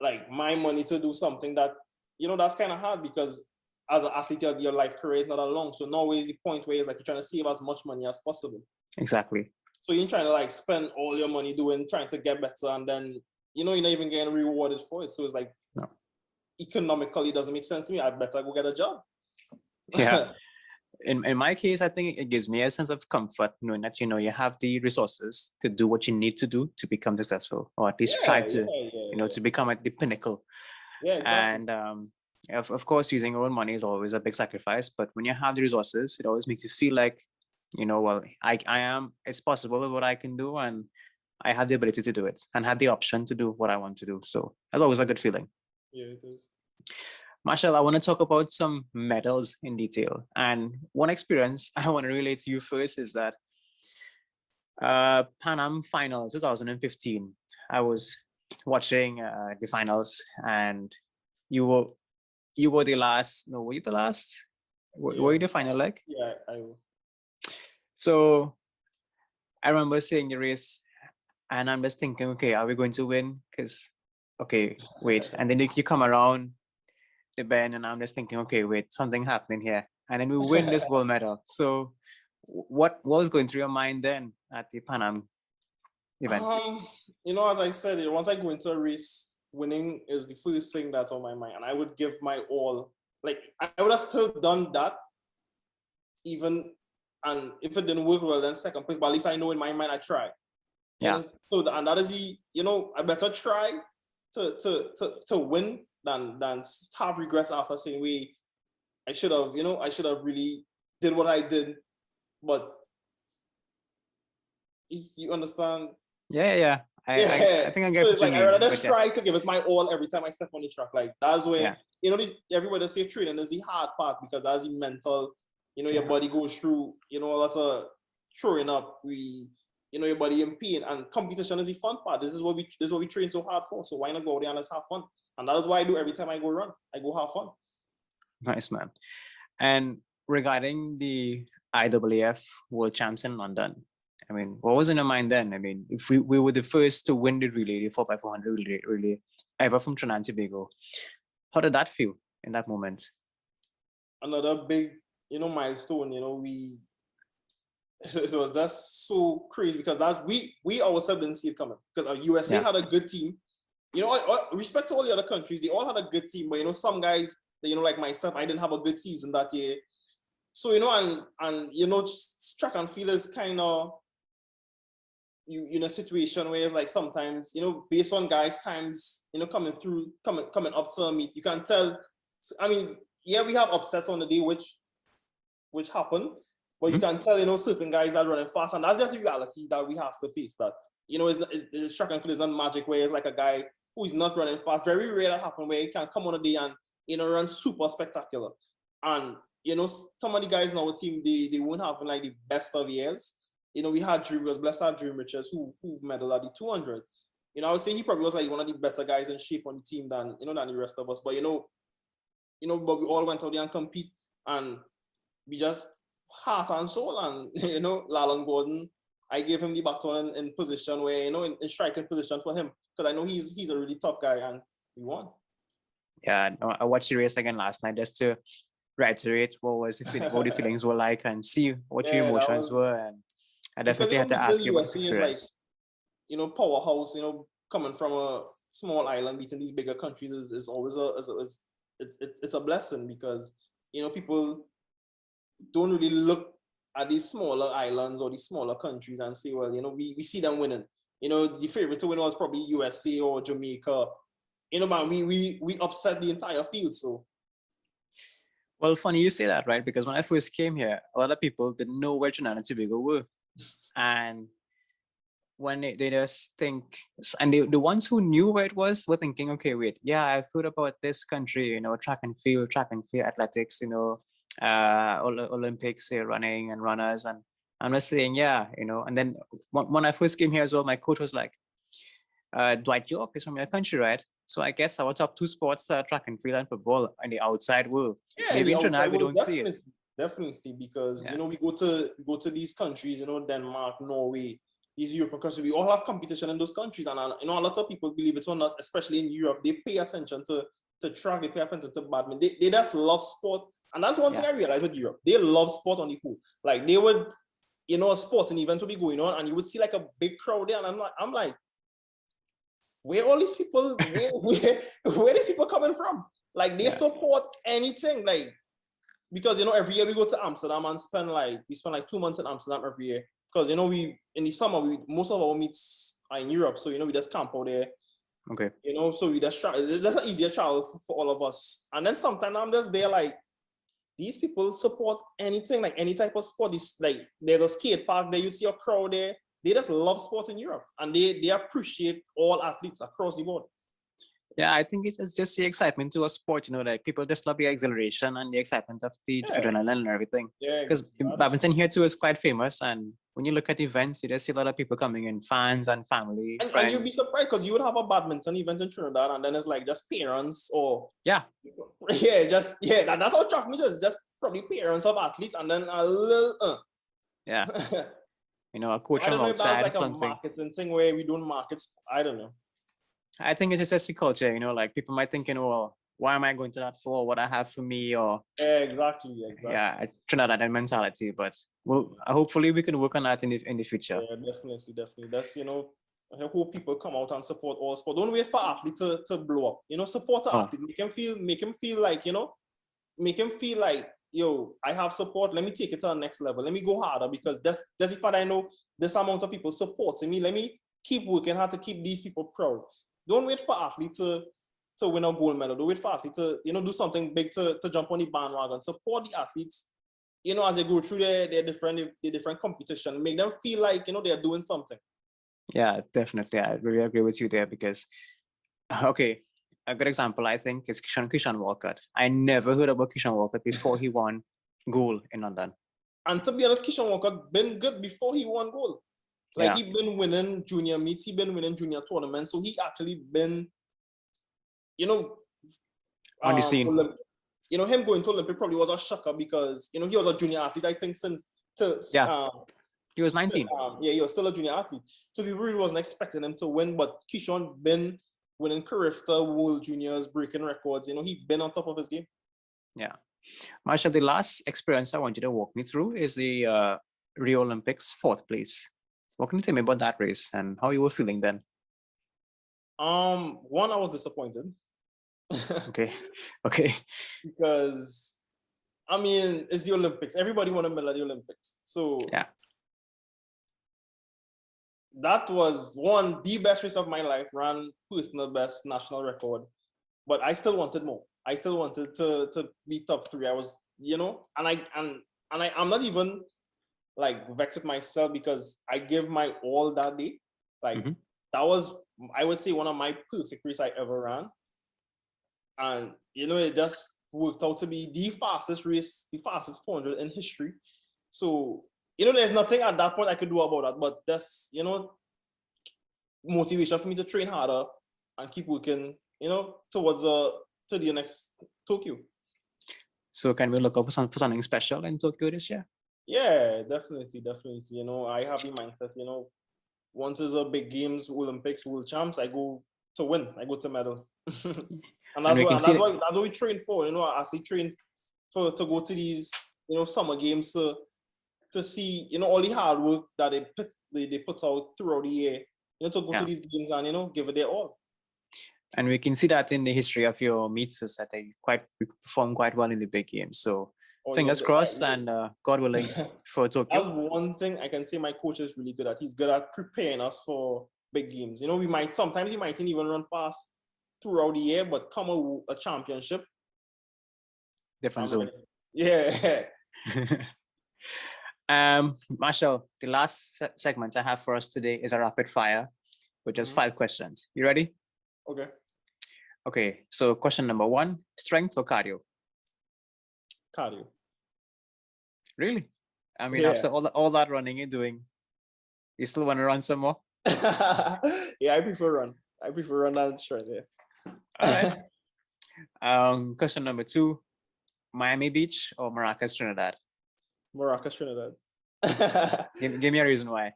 S2: like my money to do something that, you know, that's kind of hard, because as an athlete, your life career is not that long. So now is the point where it's like you're trying to save as much money as possible.
S1: Exactly.
S2: So you're trying to like spend all your money trying to get better, and then, you know, you're not even getting rewarded for it. So it's like, economically doesn't make sense to me. I better go get a job.
S1: Yeah. In my case, I think it gives me a sense of comfort knowing that, you know, you have the resources to do what you need to do to become successful, or at least try to, you know, to become at the pinnacle.
S2: Yeah, exactly.
S1: And of course, using your own money is always a big sacrifice, but when you have the resources, it always makes you feel like, you know, well, it's possible with what I can do, and I have the ability to do it and have the option to do what I want to do. So that's always a good feeling.
S2: Yeah, it is.
S1: Machel, I want to talk about some medals in detail. And one experience I want to relate to you first is that Pan Am final 2015, I was watching the finals, and you were the last. No, were you the last? Were you the final leg?
S2: Yeah, I will.
S1: So I remember seeing the race, and I'm just thinking, okay, are we going to win? Because, okay, wait. And then you come around the bend, and I'm just thinking, okay, wait, something happening here. And then we win this gold medal. So what was going through your mind then at the Pan Am event?
S2: You know, as I said, once I go into a race, winning is the first thing that's on my mind. And I would give my all. Like, I would have still done that, even, and if it didn't work well, then second place. But at least I know in my mind I tried.
S1: Yeah.
S2: So and that is the, you know, I better try to win than have regrets after saying, I should have really did what I did. But you understand?
S1: Yeah. I think I get what you mean.
S2: I rather just try to give it my all every time I step on the track. Like, that's where, you know, everybody say training is the hard part, because that's the mental, you know, your body goes through, you know, a lot of throwing up, you know, your body in pain, and competition is the fun part. This is what we train so hard for. So why not go out there and let's have fun? And that is what I do every time I go run. I go have fun.
S1: Nice, man. And regarding the IAAF World Champs in London, I mean, what was in your mind then? I mean, if we were the first to win the relay, the 4x400 relay ever from Trinidad and Tobago, how did that feel in that moment?
S2: Another big, you know, milestone. You know, it was just so crazy, because we ourselves didn't see it coming, because USA had a good team. You know, respect to all the other countries, they all had a good team, but, you know, some guys, you know, like myself, I didn't have a good season that year. So, you know, and you know, track and field is kind of, you in a situation where it's like sometimes, you know, based on guys' times, you know, coming up to a meet, you can tell. I mean, yeah, we have upsets on the day, which happen, but you can tell, you know, certain guys are running fast, and that's just the reality that we have to face. That, you know, it's track and field is not magic, where it's like a guy who is not running fast. Very rare that happen where he can come on a day and, you know, run super spectacular. And, you know, some of the guys in our team, they won't have like the best of years. we had Drew, was blessed our Drew Richards, who medaled at the 200. I would say he probably was like one of the better guys in shape on the team than the rest of us. But but we all went out there and compete, and we just heart and soul. And Lalon Gordon, I gave him the baton in position where in striking position for him, because I know he's a really tough guy, and we won.
S1: Yeah, no, I watched the race again last night just to reiterate what the feelings were like and see what your emotions were. And I definitely had to ask you about this experience.
S2: Powerhouse, coming from a small island beating these bigger countries is always it's a blessing, because people don't really look at these smaller islands or these smaller countries and say, well, we see them winning. The favorite to win was probably USA or Jamaica. Man, we upset the entire field. So,
S1: well, funny you say that, right? Because when I first came here, a lot of people didn't know where Trinidad and Tobago were, and when they just think, and the ones who knew where it was were thinking, okay, wait, yeah, I've heard about this country, track and field, athletics, Olympics, running and runners, and I'm just saying, yeah, and then when I first came here as well, my coach was like, Dwight York is from your country, right? So I guess our top two sports are track and field and football in the outside world.
S2: Yeah,
S1: maybe in Trinidad we don't see it.
S2: Definitely, because we go to these countries, Denmark, Norway, these European countries. We all have competition in those countries, and a lot of people, believe it or not, especially in Europe, they pay attention to track, they pay attention to badminton. They just love sport, and that's one thing I realized with Europe. They love sport on the pool. Like they would, a sporting event would be going on, and you would see like a big crowd there, and I'm like, where all these people, where these people coming from? Like they support anything, like, because every year we go to Amsterdam and spend like 2 months in Amsterdam every year, because we in the summer most of our meets are in Europe, so we just camp out there.
S1: Okay.
S2: So we just try. That's an easier travel for all of us. And then sometimes I'm just there like, these people support anything, like any type of sport. It's like there's a skate park there, you see a crowd there. They just love sport in Europe, and they appreciate all athletes across the board.
S1: Yeah, I think it's just the excitement to a sport, like people just love the exhilaration and the excitement of the adrenaline and everything.
S2: Yeah,
S1: because badminton here too is quite famous, and when you look at events, you just see a lot of people coming in, fans and family, friends.
S2: And you'd be surprised, because you would have a badminton event in Trinidad, and then it's like just parents or that's how track meets is, just probably parents of athletes, and then a little a coach from outside or something. A marketing thing where we don't market. I don't know.
S1: I think it's just the culture, like people might think, well, why am I going to that for? What I have for me, or
S2: exactly.
S1: Yeah, Trinidad mentality, but hopefully we can work on that in the future.
S2: Yeah, definitely. That's I hope people come out and support all sport. Don't wait for athletes to blow up. Support the athlete. Make him feel like, yo, I have support. Let me take it to the next level. Let me go harder, because that's the fact I know this amount of people supporting me. Let me keep working hard to keep these people proud. Don't wait for athletes to win a gold medal. Don't wait for athletes to do something big to jump on the bandwagon. Support the athletes, as they go through their different competition. Make them feel like they're doing something.
S1: Yeah, definitely. I really agree with you there, because okay, a good example I think is Kishan Walcott. I never heard about Kishan Walcott before he won gold in London.
S2: And to be honest, Kishan Walcott been good before he won gold. Like he been winning junior meets, he been winning junior tournaments, so he actually been,
S1: on the scene.
S2: Him going to Olympic probably was a shocker, because he was a junior athlete, I think,
S1: he was 19.
S2: He was still a junior athlete, so we really wasn't expecting him to win. But Kishan been winning Carifta, World Juniors, breaking records. He been on top of his game.
S1: Yeah, Machel, the last experience I want you to walk me through is the Rio Olympics 4th place. What can you tell me about that race and how you were feeling then?
S2: One, I was disappointed.
S1: Okay.
S2: Because, it's the Olympics. Everybody won a medal at the Olympics. So that was the best race of my life. Ran personal best, national record. But I still wanted more. I still wanted to be top 3. I was, I'm not even like vexed with myself, because I gave my all that day. Like that was, I would say, one of my perfect races I ever ran. And it just worked out to be the fastest race, the fastest 400 in history. So there's nothing at that point I could do about that, but that's, motivation for me to train harder and keep working, towards to the next Tokyo.
S1: So can we look up for something special in Tokyo this year?
S2: Yeah, definitely. I have in mind that, once there's a big games, Olympics, world champs, I go to win. I go to medal. And that's what we train for. I actually train to go to these, summer games to see, all the hard work that they put out throughout the year, to go to these games and, give it their all.
S1: And we can see that in the history of your meets that they perform quite well in the big games. So fingers crossed and God willing for Tokyo.
S2: That's one thing I can say my coach is really good at. He's good at preparing us for big games. We might even run fast throughout the year, but come a championship.
S1: Different zone.
S2: Yeah.
S1: Machel, the last segment I have for us today is a rapid fire with just 5 questions. You ready?
S2: Okay,
S1: so question number 1, strength or cardio?
S2: Cardio.
S1: Really? I mean, after all that running you're doing, you still want to run some more?
S2: Yeah, I prefer run than strength, yeah.
S1: All right. Question number 2, Miami Beach or Maracas, Trinidad?
S2: Maracas, Trinidad.
S1: Give me a reason why.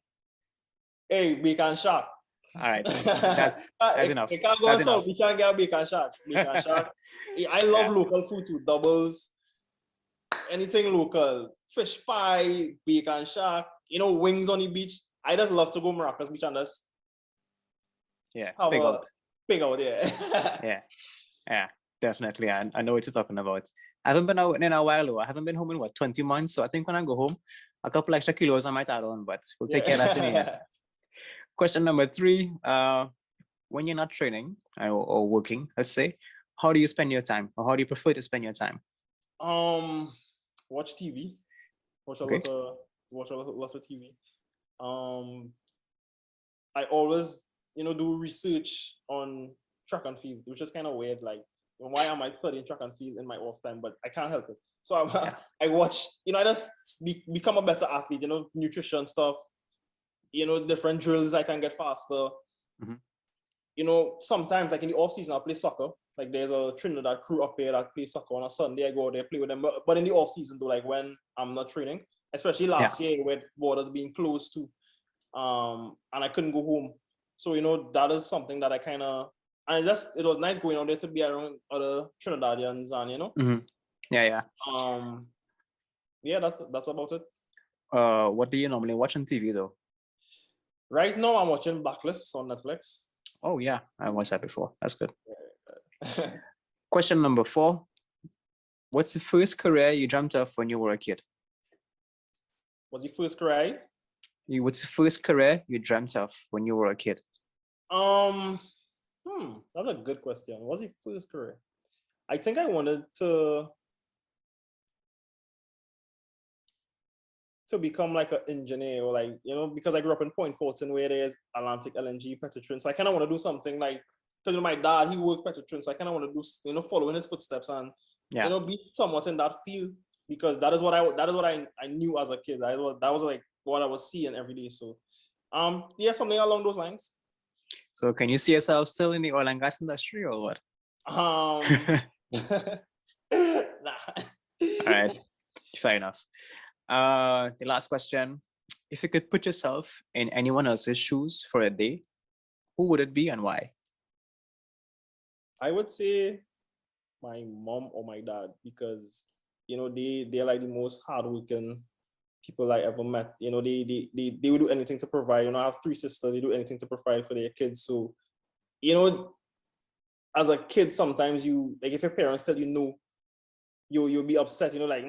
S2: Hey, bacon shark.
S1: All right, that's enough.
S2: You can't go south. You can't get a bacon shark. I love local food too. Doubles, anything local. Fish pie, bacon shark. Wings on the beach. I just love to go Maracas Beach and just
S1: pig out.
S2: Yeah.
S1: yeah, definitely. I know what you're talking about. I haven't been out in a while though. I haven't been home in 20 months. So I think when I go home, a couple extra kilos I might add on, but we'll take care of that in the end. Question number 3, when you're not training or working, let's say, how do you spend your time, or how do you prefer to spend your time?
S2: Watch TV. Watch a lot of TV. I always, do research on track and field, which is kind of weird. Like, why am I studying track and field in my off time? But I can't help it. So I watch, I just become a better athlete, nutrition stuff, different drills I can get faster. Sometimes like in the off season, I'll play soccer. Like there's a Trinidad crew up here that plays soccer on a Sunday. I go out there, play with them. But in the off season though, like when I'm not training, especially last year with borders being closed too, and I couldn't go home. So, that is something that I kind of, and it was nice going out there to be around other Trinidadians and,
S1: Yeah.
S2: Yeah, that's about it.
S1: What do you normally watch on TV though?
S2: Right now, I'm watching Blacklist on Netflix.
S1: Oh yeah, I watched that before. That's good. Question number 4. What's the first career you dreamt of when you were a kid?
S2: What's the first career?
S1: What's the first career you dreamt of when you were a kid?
S2: That's a good question. What's the first career? I think I wanted to become like an engineer, or like, because I grew up in Point Fortin where there's Atlantic LNG Petrotrin. So I kind of want to do something like, because my dad, he worked Petrotrin. So I kind of want to do, follow in his footsteps and, be somewhat in that field, because that is what I knew as a kid. That was like what I was seeing every day. So, something along those lines.
S1: So can you see yourself still in the oil and gas industry or what?
S2: Nah.
S1: All right, fair enough. The last question: if you could put yourself in anyone else's shoes for a day, who would it be and why?
S2: I would say my mom or my dad, because they're like the most hardworking people I ever met. They would do anything to provide. I have 3 sisters. They do anything to provide for their kids. So, as a kid, sometimes you, like, if your parents tell you no, you'll be upset. Like,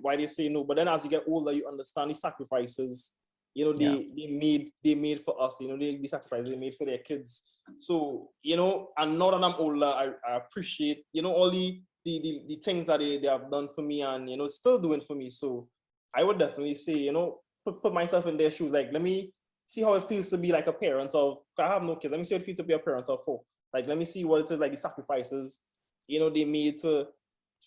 S2: why they say no? But then as you get older, you understand the sacrifices. They made for us. The sacrifices they made for their kids. So, and now that I'm older, I appreciate all the things that they have done for me, and still doing for me. So I would definitely say, put myself in their shoes. Like, let me see how it feels to be like a parent of, I have no kids. Let me see how it feels to be a parent of 4. Like, let me see what it is, like the sacrifices, they made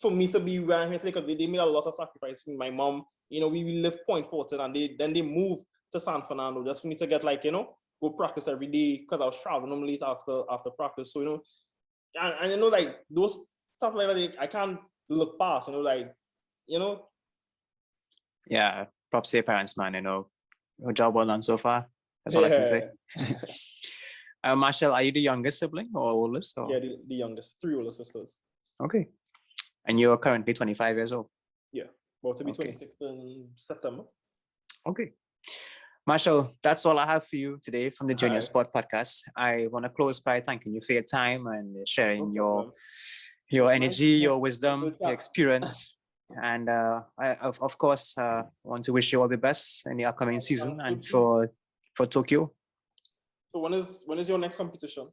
S2: for me to be where I'm here today, because they made a lot of sacrifices for me. My mom, we live Point Fortin, and they move to San Fernando just for me to get like, go practice every day, because I was traveling home late after practice. So, and like those stuff like that, I can't look past,
S1: Yeah, props to your parents, man. Your job well done so far. That's all I can say. Machel, are you the youngest sibling or oldest? Or?
S2: Yeah, the youngest, 3 older sisters.
S1: Okay. And you're currently 25 years old?
S2: Yeah, about to be 26 in September.
S1: Okay. Machel, that's all I have for you today from the Junior Sport Podcast. I want to close by thanking you for your time and sharing your energy, your wisdom, your experience. And I, of course, want to wish you all the best in the upcoming season and for Tokyo.
S2: So when is your next competition?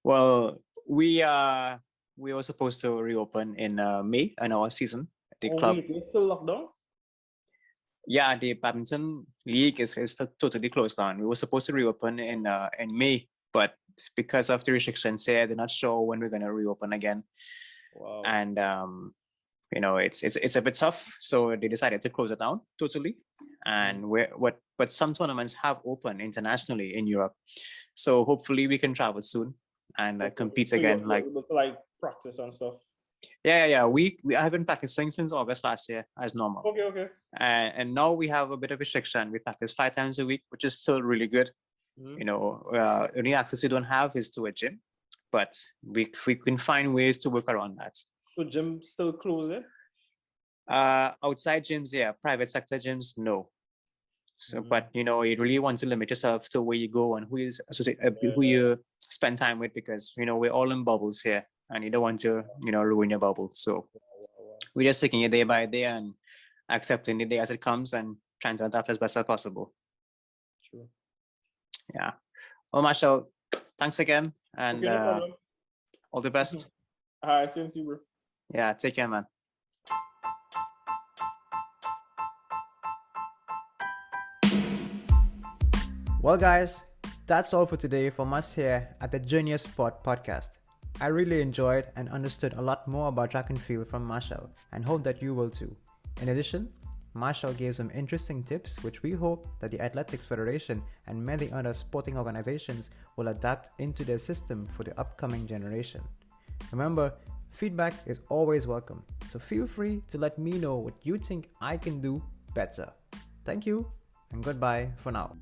S1: Well, we were supposed to reopen in May in our season. The club.
S2: Wait, they're still locked down?
S1: Yeah, the badminton league is totally closed down. We were supposed to reopen in May, but because of the restrictions here, they're not sure when we're gonna reopen again.
S2: Wow.
S1: And it's a bit tough, so they decided to close it down totally. And but some tournaments have opened internationally in Europe, so hopefully we can travel soon and compete again.
S2: Like practice and stuff.
S1: Yeah. We have been practicing since August last year as normal.
S2: Okay.
S1: And now we have a bit of restriction. We practice 5 times a week, which is still really good. The only access we don't have is to a gym, but we can find ways to work around that.
S2: So gym still closed, eh?
S1: Outside gyms, yeah. Private sector gyms, no. So, but you really want to limit yourself to where you go and who you spend time with, because we're all in bubbles here, and you don't want to ruin your bubble. So we're just taking it day by day and accepting the day as it comes and trying to adapt as best as possible.
S2: True.
S1: Yeah. Well, Machel, thanks again, and
S2: no
S1: all the best.
S2: Hi, same to you, bro.
S1: Yeah, take care, man. Well, guys, that's all for today from us here at the Junior Sport Podcast. I really enjoyed and understood a lot more about track and field from Machel, and hope that you will too. In addition, Machel gave some interesting tips which we hope that the Athletics Federation and many other sporting organizations will adapt into their system for the upcoming generation. Remember, feedback is always welcome, so feel free to let me know what you think I can do better. Thank you, and goodbye for now.